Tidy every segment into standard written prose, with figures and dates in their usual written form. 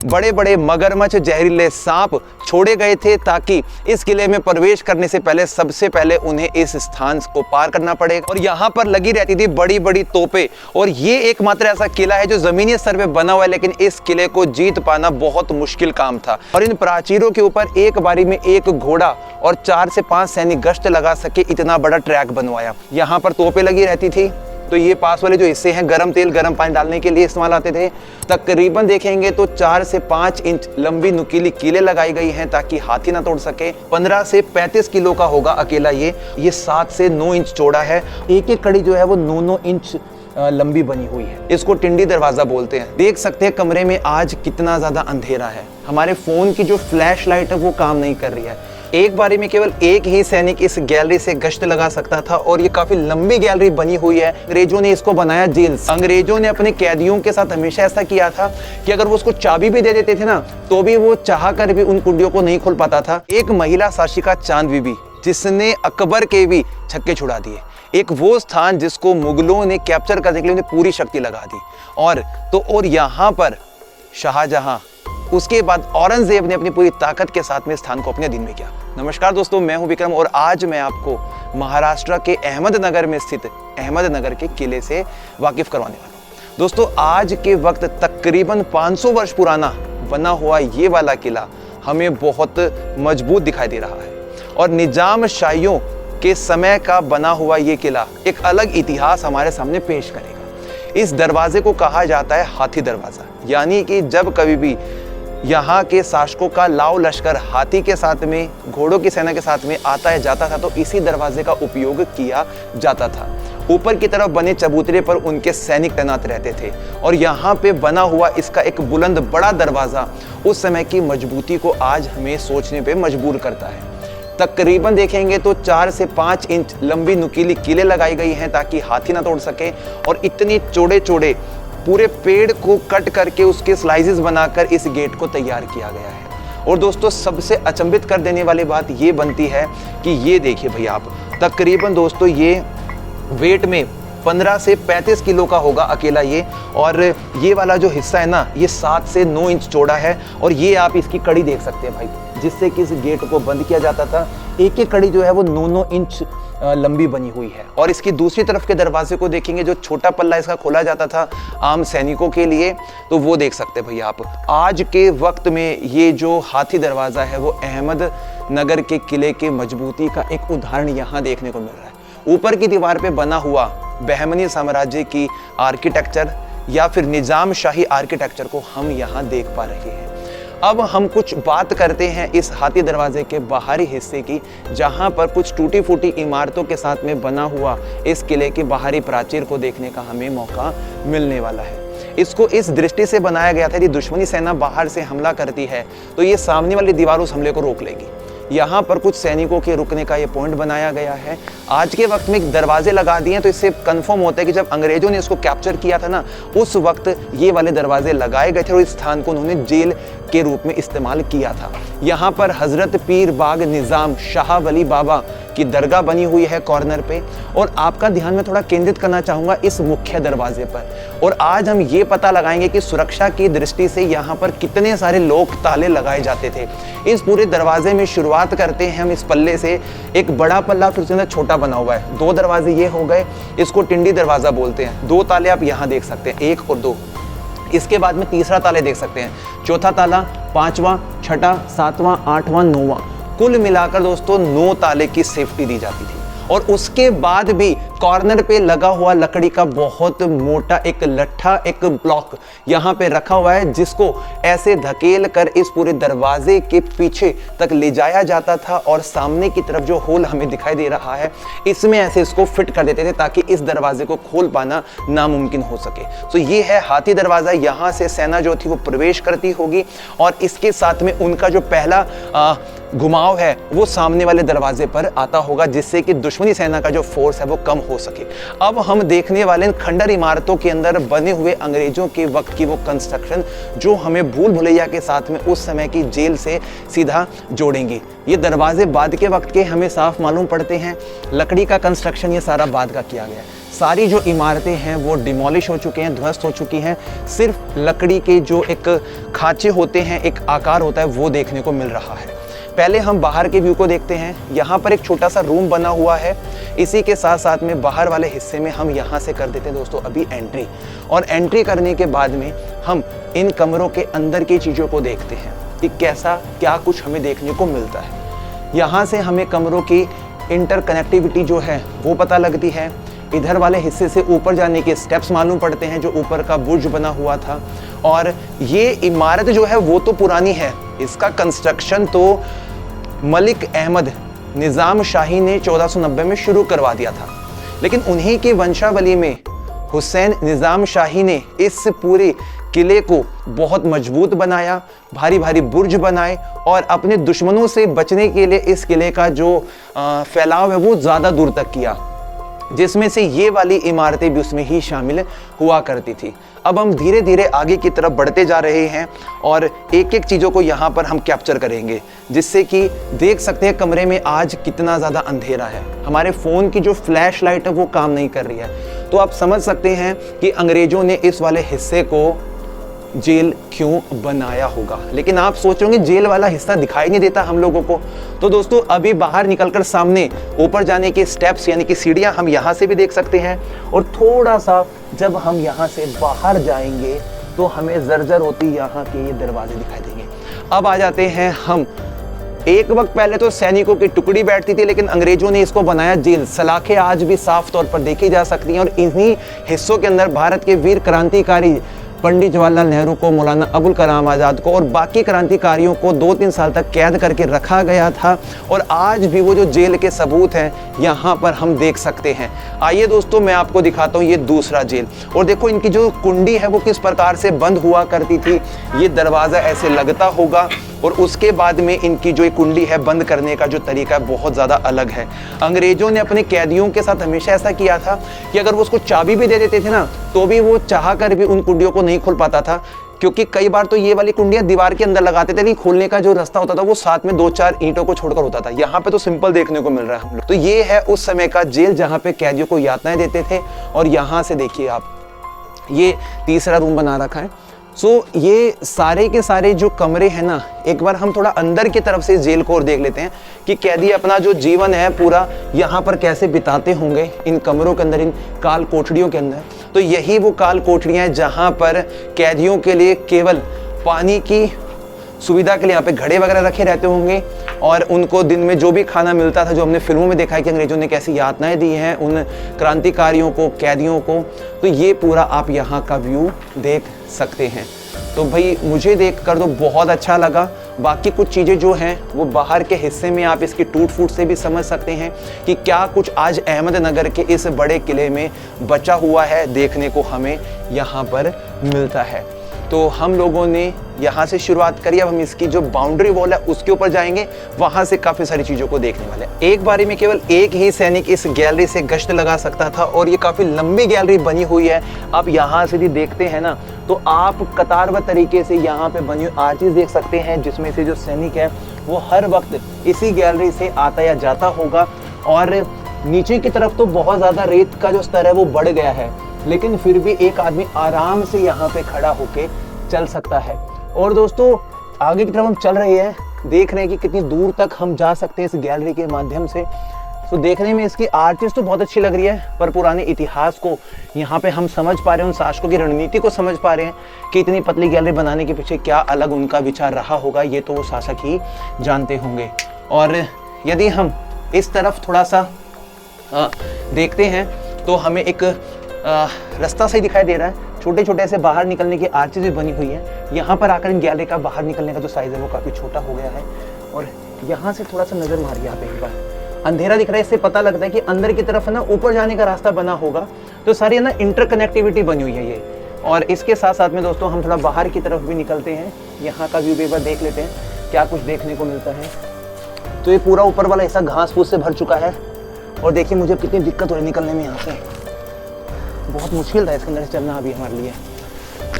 बड़े बड़े मगरमच्छ, जहरीले सांप छोड़े गए थे ताकि इस किले में प्रवेश करने से पहले सबसे पहले उन्हें इस स्थान को पार करना पड़ेगा। और यहाँ पर लगी रहती थी बड़ी बड़ी तोपें। और ये एकमात्र ऐसा किला है जो जमीनी स्तर पे बना हुआ है, लेकिन इस किले को जीत पाना बहुत मुश्किल काम था। और इन प्राचीरों के ऊपर एक बारी में एक घोड़ा और 4 से 5 सैनिक गश्त लगा सके इतना बड़ा ट्रैक बनवाया। यहाँ पर तोपें लगी रहती थी, तो ये पास वाले जो हिस्से हैं गर्म तेल गर्म पानी डालने के लिए इस्तेमाल आते थे। तकरीबन देखेंगे तो 4 से 5 इंच लंबी नुकीली कीलें लगाई गई हैं ताकि हाथी ना तोड़ सके। 15 से 35 किलो का होगा अकेला ये 7 से 9 इंच चौड़ा है। एक एक कड़ी जो है वो 9-9 इंच लंबी बनी हुई है। इसको टिंडी दरवाजा बोलते हैं। देख सकते हैं कमरे में आज कितना ज्यादा अंधेरा है। हमारे फोन की जो फ्लैश लाइट है वो काम नहीं कर रही है। एक बारी में केवल एक ही सैनिक इस गैलरी से गश्त लगा सकता था और ये काफी लंबी गैलरी बनी हुई है। अंग्रेजों ने इसको बनाया जेल। अंग्रेजों ने अपने कैदियों के साथ हमेशा ऐसा किया था कि अगर वो उसको चाबी भी दे देते थे ना, तो भी वो चाह कर भी उन कुंडियों को नहीं खोल पाता था। एक महिला शासिका चांद बीबी जिसने अकबर के भी छक्के छुड़ा दिए। एक वो स्थान जिसको मुगलों ने कैप्चर करने के लिए उन्हें पूरी शक्ति लगा दी। और यहाँ पर शाहजहां, उसके बाद औरंगजेब ने अपनी पूरी ताकत के साथ में स्थान को अपने अधीन में किया। नमस्कार दोस्तों, मैं हूं विक्रम और आज मैं आपको महाराष्ट्र के अहमदनगर में स्थित अहमदनगर के किले से वाकिफ करवाने वाला हूं। दोस्तों, आज के वक्त तकरीबन 500 वर्ष पुराना बना हुआ ये वाला किला हमें बहुत मजबूत दिखाई दे रहा है और निजाम शाहियों के समय का बना हुआ ये किला एक अलग इतिहास हमारे सामने पेश करेगा। इस दरवाजे को कहा जाता है हाथी दरवाजा, यानी कि जब कभी भी यहाँ के शासकों का लाव लश्कर हाथी के साथ में, घोड़ों की सेना के साथ में आता है जाता था तो इसी दरवाजे का उपयोग किया जाता था। ऊपर की तरफ बने चबूतरे पर उनके सैनिक तैनात रहते थे और यहाँ पे बना हुआ इसका एक बुलंद बड़ा दरवाजा उस समय की मजबूती को आज हमें सोचने पे मजबूर करता है। तकरीबन देखेंगे तो 4 से 5 इंच लंबी नुकीली कीलें लगाई गई हैं ताकि हाथी ना तोड़ सके और इतनी चौड़े चौड़े पूरे पेड़ को कट करके उसके स्लाइसेस बनाकर इस गेट को तैयार किया गया है। और दोस्तों, सबसे अचंभित कर देने वाली बात ये बनती है कि ये देखिए भाई आप, तकरीबन दोस्तों ये वेट में 15 से 35 किलो का होगा अकेला ये। और ये वाला जो हिस्सा है ना, ये 7 से 9 इंच चौड़ा है। और ये आप इसकी कड़ी देख सकते हैं भाई, जिससे कि इस गेट को बंद किया जाता था। एक एक कड़ी जो है वो 9-9 इंच लंबी बनी हुई है। और इसकी दूसरी तरफ के दरवाजे को देखेंगे, जो छोटा पल्ला इसका खोला जाता था आम सैनिकों के लिए, तो वो देख सकते हैं भैया आप। आज के वक्त में ये जो हाथी दरवाजा है वो अहमदनगर के किले के मजबूती का एक उदाहरण यहाँ देखने को मिल रहा है। ऊपर की दीवार पे बना हुआ बहमनी साम्राज्य की आर्किटेक्चर या फिर निजाम शाही आर्किटेक्चर को हम यहाँ देख पा रहे हैं। अब हम कुछ बात करते हैं इस हाथी दरवाजे के बाहरी हिस्से की, जहां पर कुछ टूटी फूटी इमारतों के साथ में बना हुआ इस किले के बाहरी प्राचीर को देखने का हमें मौका मिलने वाला है। इसको इस दृष्टि से बनाया गया था कि दुश्मनी सेना बाहर से हमला करती है तो ये सामने वाली दीवार उस हमले को रोक लेगी। यहाँ पर कुछ सैनिकों के रुकने का ये पॉइंट बनाया गया है। आज के वक्त में दरवाजे लगा दिए हैं तो इससे कंफर्म होता है कि जब अंग्रेजों ने इसको कैप्चर किया था ना, उस वक्त ये वाले दरवाजे लगाए गए थे और इस स्थान को उन्होंने जेल के रूप में इस्तेमाल किया था। यहाँ पर हजरत पीर बाग निजाम शाह वली बाबा की दरगाह बनी हुई है कॉर्नर पे। और आपका ध्यान में थोड़ा केंद्रित करना चाहूँगा इस मुख्य दरवाजे पर। और आज हम ये पता लगाएंगे कि सुरक्षा की दृष्टि से यहाँ पर कितने सारे लोक ताले लगाए जाते थे। इस पूरे दरवाजे में शुरुआत करते हैं हम इस पल्ले से। एक बड़ा पल्ला फिर उसके छोटा बना हुआ है। 2 दरवाजे ये हो गए, इसको टिंडी दरवाजा बोलते हैं। 2 ताले आप यहाँ देख सकते हैं, 1 और 2। इसके बाद में तीसरा ताले देख सकते हैं, चौथा ताला, 5वां, 6वां, 7वां, 8वां, 9वां। कुल मिलाकर दोस्तों 9 ताले की सेफ्टी दी जाती थी। और उसके बाद भी कॉर्नर पे लगा हुआ लकड़ी का बहुत मोटा एक लट्ठा, एक ब्लॉक यहाँ पे रखा हुआ है, जिसको ऐसे धकेल कर इस पूरे दरवाजे के पीछे तक ले जाया जाता था और सामने की तरफ जो होल हमें दिखाई दे रहा है इसमें ऐसे इसको फिट कर देते थे ताकि इस दरवाजे को खोल पाना नामुमकिन हो सके। तो ये है हाथी दरवाजा। यहाँ से सेना जो थी वो प्रवेश करती होगी और इसके साथ में उनका जो पहला घुमाव है वो सामने वाले दरवाजे पर आता होगा, जिससे कि दुश्मनी सेना का जो फोर्स है वो कम हो सके। अब हम देखने वाले इन खंडर इमारतों के अंदर बने हुए अंग्रेजों के वक्त की वो कंस्ट्रक्शन जो हमें भूल भुलैया के साथ में उस समय की जेल से सीधा जोड़ेंगे। ये दरवाजे बाद के वक्त के हमें साफ मालूम पड़ते हैं, लकड़ी का कंस्ट्रक्शन ये सारा बाद का किया गया है। सारी जो इमारतें हैं वो डिमोलिश हो चुके हैं, ध्वस्त हो चुकी हैं। सिर्फ लकड़ी के जो एक खांचे होते हैं, एक आकार होता है, वो देखने को मिल रहा है। पहले हम बाहर के व्यू को देखते हैं। यहाँ पर एक छोटा सा रूम बना हुआ है। इसी के साथ साथ में बाहर वाले हिस्से में हम यहाँ से कर देते हैं दोस्तों अभी एंट्री, और एंट्री करने के बाद में हम इन कमरों के अंदर की चीज़ों को देखते हैं कि कैसा क्या कुछ हमें देखने को मिलता है। यहाँ से हमें कमरों की इंटरकनेक्टिविटी जो है वो पता लगती है। इधर वाले हिस्से से ऊपर जाने के स्टेप्स मालूम पड़ते हैं जो ऊपर का बुर्ज बना हुआ था। और ये इमारत जो है वो तो पुरानी है, इसका कंस्ट्रक्शन तो मलिक अहमद निज़ाम शाही ने 1490 में शुरू करवा दिया था, लेकिन उन्हीं की वंशावली में हुसैन निज़ाम शाही ने इस पूरे किले को बहुत मजबूत बनाया, भारी भारी बुर्ज बनाए और अपने दुश्मनों से बचने के लिए इस किले का जो फैलाव है वो ज़्यादा दूर तक किया, जिसमें से ये वाली इमारतें भी उसमें ही शामिल हुआ करती थी। अब हम धीरे धीरे आगे की तरफ बढ़ते जा रहे हैं और एक एक चीज़ों को यहाँ पर हम कैप्चर करेंगे, जिससे कि देख सकते हैं कमरे में आज कितना ज़्यादा अंधेरा है। हमारे फ़ोन की जो फ्लैश लाइट है वो काम नहीं कर रही है, तो आप समझ सकते हैं कि अंग्रेज़ों ने इस वाले हिस्से को जेल क्यों बनाया होगा। लेकिन आप सोच रहे होंगे जेल वाला हिस्सा दिखाई नहीं देता हम लोगों को, तो दोस्तों अभी बाहर निकलकर सामने ऊपर जाने के स्टेप्स यानी कि सीढ़ियां हम यहाँ से भी देख सकते हैं। और थोड़ा सा जब हम यहाँ से बाहर जाएंगे तो हमें जर्जर होती यहाँ के ये दरवाजे दिखाई देंगे। अब आ जाते हैं हम, एक वक्त पहले तो सैनिकों की टुकड़ी बैठती थी, लेकिन अंग्रेजों ने इसको बनाया जेल। सलाखें आज भी साफ तौर पर देखी जा सकती हैं और इन्हीं हिस्सों के अंदर भारत के वीर क्रांतिकारी पंडित जवाहरलाल नेहरू को, मौलाना अबुल कलाम आज़ाद को और बाकी क्रांतिकारियों को 2-3 साल तक कैद करके रखा गया था। और आज भी वो जो जेल के सबूत हैं यहाँ पर हम देख सकते हैं। आइए दोस्तों मैं आपको दिखाता हूँ ये दूसरा जेल, और देखो इनकी जो कुंडी है वो किस प्रकार से बंद हुआ करती थी। ये दरवाज़ा ऐसे लगता होगा और उसके बाद में इनकी जो कुंडी है बंद करने का जो तरीका है बहुत ज़्यादा अलग है। अंग्रेज़ों ने अपने कैदियों के साथ हमेशा ऐसा किया था कि अगर वो उसको चाबी भी दे देते थे ना, तो भी वो चाह कर भी उन कुंडियों को नहीं खोल पाता था, क्योंकि कई बार तो ये वाली कुंडियां दीवार के अंदर लगाते थे, नहीं खोलने का जो रास्ता होता था वो साथ में 2-4 ईंटों को छोड़कर होता था। यहाँ पे तो सिंपल देखने को मिल रहा है हम लोग। तो ये है उस समय का जेल जहाँ पे कैदियों को यातनाएं देते थे। और यहाँ से देखिए आप, ये तीसरा रूम बना रखा है। ये सारे के सारे जो कमरे हैं ना, एक बार हम थोड़ा अंदर की तरफ से जेल को और देख लेते हैं कि कैदी अपना जो जीवन है पूरा यहाँ पर कैसे बिताते होंगे इन कमरों के अंदर, इन काल कोठरियों के अंदर। तो यही वो काल कोठरियाँ हैं जहाँ पर कैदियों के लिए केवल पानी की सुविधा के लिए यहाँ पे घड़े वगैरह रखे रहते होंगे, और उनको दिन में जो भी खाना मिलता था, जो हमने फिल्मों में देखा है कि अंग्रेजों ने कैसी यातनाएं दी हैं उन क्रांतिकारियों को, कैदियों को। तो ये पूरा आप यहाँ का व्यू देख सकते हैं। तो भाई मुझे देखकर तो बहुत अच्छा लगा। बाकी कुछ चीज़ें जो हैं वो बाहर के हिस्से में आप इसकी टूट फूट से भी समझ सकते हैं कि क्या कुछ आज अहमदनगर के इस बड़े किले में बचा हुआ है, देखने को हमें यहाँ पर मिलता है। तो हम लोगों ने यहाँ से शुरुआत करी, अब हम इसकी जो बाउंड्री वॉल है उसके ऊपर जाएंगे, वहाँ से काफ़ी सारी चीज़ों को देखने वाले हैं। एक बारी में केवल एक ही सैनिक इस गैलरी से गश्त लगा सकता था, और ये काफ़ी लंबी गैलरी बनी हुई है। आप यहाँ से भी देखते हैं ना, तो आप कतारबद्ध तरीके से यहाँ पे बनी हुई आर्चेस देख सकते हैं, जिसमें से जो सैनिक है वो हर वक्त इसी गैलरी से आता या जाता होगा। और नीचे की तरफ तो बहुत ज़्यादा रेत का जो स्तर है वो बढ़ गया है, लेकिन फिर भी एक आदमी आराम से यहाँ पे खड़ा होके चल सकता है। और दोस्तों आगे की तरफ हम चल रहे हैं, देख रहे हैं कि कितनी दूर तक हम जा सकते हैं इस गैलरी के माध्यम से। तो देखने में इसकी आर्टिस्ट तो बहुत अच्छी लग रही है, पर पुराने इतिहास को यहाँ पे हम समझ पा रहे हैं, उन शासकों की रणनीति को समझ पा रहे हैं कि इतनी पतली गैलरी बनाने के पीछे क्या अलग उनका विचार रहा होगा, ये तो वो शासक ही जानते होंगे। और यदि हम इस तरफ थोड़ा सा देखते हैं तो हमें एक रास्ता सही दिखाई दे रहा है। छोटे छोटे से बाहर निकलने की आर्चेज भी बनी हुई है। यहाँ पर आकर इन गैलरी का बाहर निकलने का जो साइज़ है वो काफ़ी छोटा हो गया है। और यहाँ से थोड़ा सा नज़र मारिए आप एक बार, अंधेरा दिख रहा है, इससे पता लगता है कि अंदर की तरफ है ना ऊपर जाने का रास्ता बना होगा। तो सारी है ना इंटरकनेक्टिविटी बनी हुई है ये। और इसके साथ साथ में दोस्तों हम थोड़ा बाहर की तरफ भी निकलते हैं, यहाँ का व्यू भी एक बार देख लेते हैं क्या कुछ देखने को मिलता है। तो ये पूरा ऊपर वाला हिस्सा घास फूस से भर चुका है और देखिए मुझे कितनी दिक्कत हो रही है निकलने में यहाँ से। बहुत मुश्किल था इसके अंदर से चलना अभी हमारे लिए।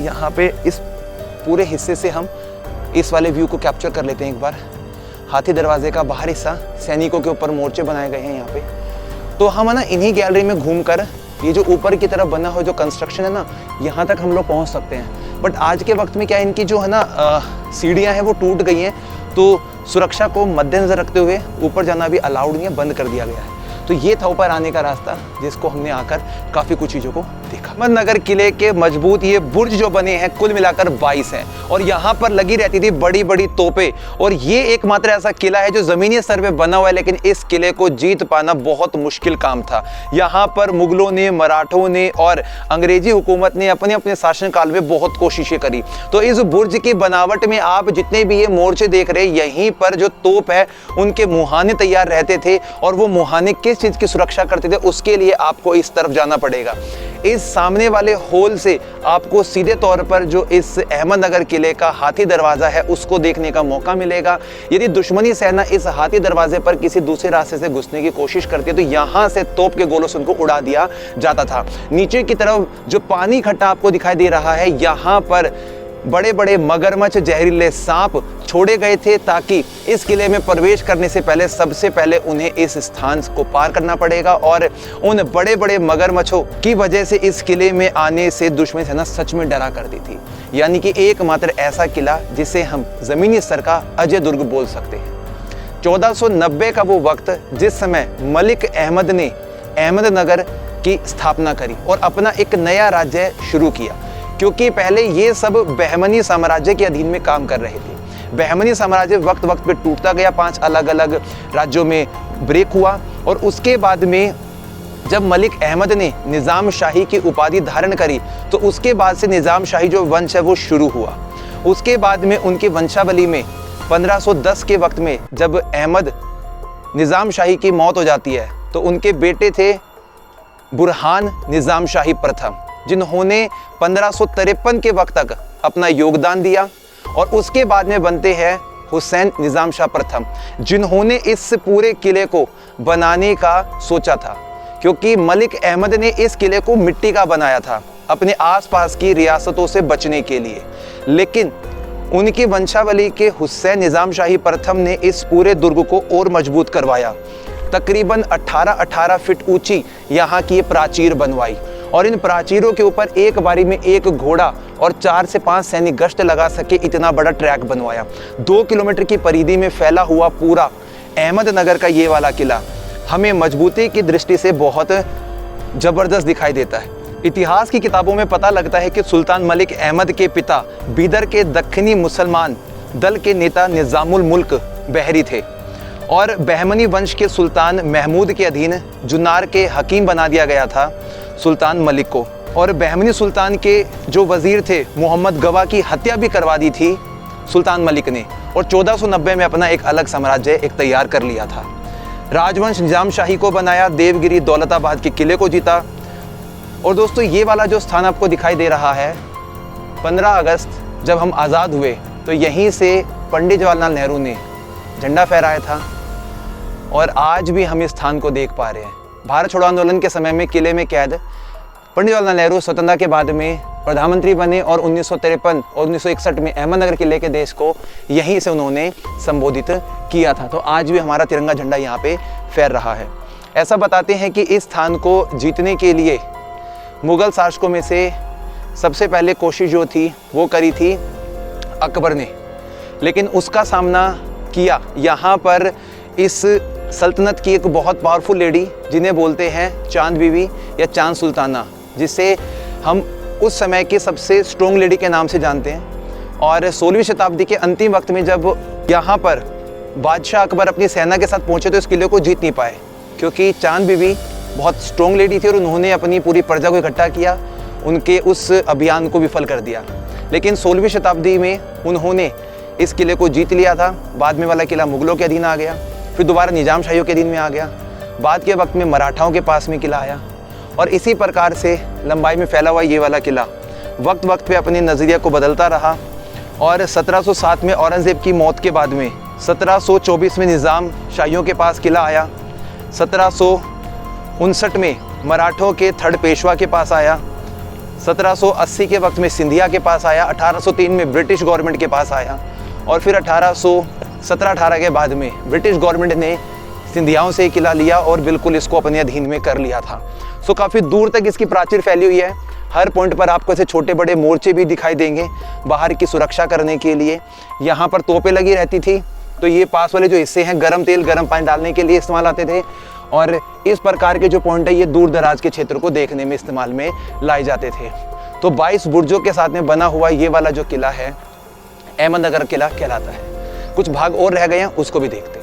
यहाँ पे इस पूरे हिस्से से हम इस वाले व्यू को कैप्चर कर लेते हैं एक बार। हाथी दरवाजे का बाहर हिस्सा, सैनिकों के ऊपर मोर्चे बनाए गए हैं यहाँ पे। तो हम है ना इन्हीं गैलरी में घूमकर ये जो ऊपर की तरफ बना हुआ जो कंस्ट्रक्शन है ना, यहाँ तक हम लोग पहुँच सकते हैं। बट आज के वक्त में क्या इनकी जो है ना सीढ़ियाँ हैं वो टूट गई हैं, तो सुरक्षा को मद्देनजर रखते हुए ऊपर जाना भी अलाउड नहीं है, बंद कर दिया गया है। तो ये था ऊपर आने का रास्ता, जिसको हमने आकर काफ़ी कुछ चीज़ों को देखा। अहमदनगर किले के मजबूत ये बुर्ज जो बने हैं कुल मिलाकर 22 हैं और यहाँ पर लगी रहती थी बड़ी बड़ी तोपें। और ये एकमात्र ऐसा किला है जो ज़मीनी स्तर पे बना हुआ है, लेकिन इस किले को जीत पाना बहुत मुश्किल काम था। यहाँ पर मुगलों ने, मराठों ने और अंग्रेजी हुकूमत ने अपने अपने शासनकाल में बहुत कोशिशें करी। तो इस बुर्ज की बनावट में आप जितने भी ये मोर्चे देख रहे हैं, यहीं पर जो तोप है उनके मुहाने तैयार रहते थे और वो मुहाने किस चीज़ की सुरक्षा करते थे उसके लिए आपको इस तरफ जाना पड़ेगा। इस सामने वाले होल से आपको सीधे तौर पर जो इस अहमदनगर किले का हाथी दरवाज़ा है उसको देखने का मौका मिलेगा। यदि दुश्मनी सेना इस हाथी दरवाजे पर किसी दूसरे रास्ते से घुसने की कोशिश करती है तो यहाँ से तोप के गोलों से उनको उड़ा दिया जाता था। नीचे की तरफ जो पानी इकट्ठा आपको दिखाई दे रहा है, यहाँ पर बड़े बड़े मगरमच्छ, जहरीले सांप छोड़े गए थे ताकि इस किले में प्रवेश करने से पहले सबसे पहले उन्हें इस स्थान को पार करना पड़ेगा। और उन बड़े बड़े मगरमच्छों की वजह से इस किले में आने से दुश्मन सेना सच में डरा करती थी। यानी कि एकमात्र ऐसा किला जिसे हम ज़मीनी स्तर का अजय दुर्ग बोल सकते हैं। 1490 का वो वक्त जिस समय मलिक अहमद ने अहमदनगर की स्थापना करी और अपना एक नया राज्य शुरू किया, क्योंकि पहले ये सब बहमनी साम्राज्य के अधीन में काम कर रहे थे। बहमनी साम्राज्य वक्त वक्त पे टूटता गया, 5 अलग अलग राज्यों में ब्रेक हुआ और उसके बाद में जब मलिक अहमद ने निज़ाम शाही की उपाधि धारण करी तो उसके बाद से निज़ाम शाही जो वंश है वो शुरू हुआ। उसके बाद में उनकी वंशावली में 1510 के वक्त में जब अहमद निज़ाम शाही की मौत हो जाती है तो उनके बेटे थे बुरहान निज़ाम शाही प्रथम, जिन्होंने 1553 के वक्त तक अपना योगदान दिया। और उसके बाद में बनते हैं हुसैन निज़ाम शाह प्रथम, जिन्होंने इस पूरे किले को बनाने का सोचा था, क्योंकि मलिक अहमद ने इस किले को मिट्टी का बनाया था अपने आसपास की रियासतों से बचने के लिए। लेकिन उनकी वंशावली के हुसैन निज़ाम शाही प्रथम ने इस पूरे दुर्ग को और मजबूत करवाया। तकरीबन 18 फीट ऊंची यहाँ की प्राचीर बनवाई और इन प्राचीरों के ऊपर एक बारी में एक घोड़ा और 4 से 5 सैनिक गश्त लगा सके इतना बड़ा ट्रैक बनवाया। 2 किलोमीटर की परिधि में फैला हुआ पूरा अहमदनगर का ये वाला किला हमें मजबूती की दृष्टि से बहुत ज़बरदस्त दिखाई देता है। इतिहास की किताबों में पता लगता है कि सुल्तान मलिक अहमद के पिता बीदर के दक्खनी मुसलमान दल के नेता निज़ामुल मुल्क बहरी थे और बहमनी वंश के सुल्तान महमूद के अधीन जुन्नार के हकीम बना दिया गया था सुल्तान मलिक को। और बहमनी सुल्तान के जो वज़ीर थे मोहम्मद गवा की हत्या भी करवा दी थी सुल्तान मलिक ने और 1490 में अपना एक अलग साम्राज्य एक तैयार कर लिया था। राजवंश निज़ाम शाही को बनाया, देवगिरी दौलताबाद के किले को जीता। और दोस्तों ये वाला जो स्थान आपको दिखाई दे रहा है, 15 अगस्त जब हम आज़ाद हुए तो यहीं से पंडित जवाहरलाल नेहरू ने झंडा फहराया था और आज भी हम इस स्थान को देख पा रहे हैं। भारत छोड़ो आंदोलन के समय में किले में कैद पंडित जवाहरलाल नेहरू स्वतंत्रता के बाद में प्रधानमंत्री बने और 1953 और 1961 में अहमदनगर किले के देश को यहीं से उन्होंने संबोधित किया था। तो आज भी हमारा तिरंगा झंडा यहाँ पे फहर रहा है। ऐसा बताते हैं कि इस स्थान को जीतने के लिए मुग़ल शासकों में से सबसे पहले कोशिश जो थी वो करी थी अकबर ने, लेकिन उसका सामना किया यहाँ पर इस सल्तनत की एक बहुत पावरफुल लेडी जिन्हें बोलते हैं चांद बीवी या चांद सुल्ताना, जिसे हम उस समय के सबसे स्ट्रॉन्ग लेडी के नाम से जानते हैं। और 16वीं शताब्दी के अंतिम वक्त में जब यहाँ पर बादशाह अकबर अपनी सेना के साथ पहुँचे तो इस किले को जीत नहीं पाए, क्योंकि चांद बीवी बहुत स्ट्रॉन्ग लेडी थी और उन्होंने अपनी पूरी प्रजा को इकट्ठा किया, उनके उस अभियान को विफल कर दिया। लेकिन 16वीं शताब्दी में उन्होंने इस किले को जीत लिया था। बाद में वाला किला मुग़लों के अधीन आ गया, फिर दोबारा निज़ाम शाहियों के अधीन में आ गया, बाद के वक्त में मराठाओं के पास में किला आया और इसी प्रकार से लंबाई में फैला हुआ ये वाला किला वक्त वक्त पे अपने नज़रिया को बदलता रहा। और 1707 में औरंगज़ेब की मौत के बाद में 1724 में निज़ाम शाहियों के पास किला आया। 1759 में मराठों के थर्ड पेशवा के पास आया। 1780 के वक्त में सिंधिया के पास आया। 1803 में ब्रिटिश गवर्नमेंट के पास आया और फिर 1817-18 के बाद में ब्रिटिश गवर्नमेंट ने सिंधियाओं से किला लिया और बिल्कुल इसको अपने अधीन में कर लिया था। सो काफ़ी दूर तक इसकी प्राचीर फैली हुई है। हर पॉइंट पर आपको ऐसे छोटे बड़े मोर्चे भी दिखाई देंगे बाहर की सुरक्षा करने के लिए। यहाँ पर तोपें लगी रहती थी, तो ये पास वाले जो हिस्से हैं गर्म तेल गर्म पानी डालने के लिए इस्तेमाल आते थे और इस प्रकार के जो पॉइंट है ये दूर दराज के क्षेत्र को देखने में इस्तेमाल में लाए जाते थे। तो 22 बुर्जों के साथ में बना हुआ ये वाला जो किला है अहमदनगर किला कहलाता है। कुछ भाग और रह गए हैं, उसको भी देखते हैं।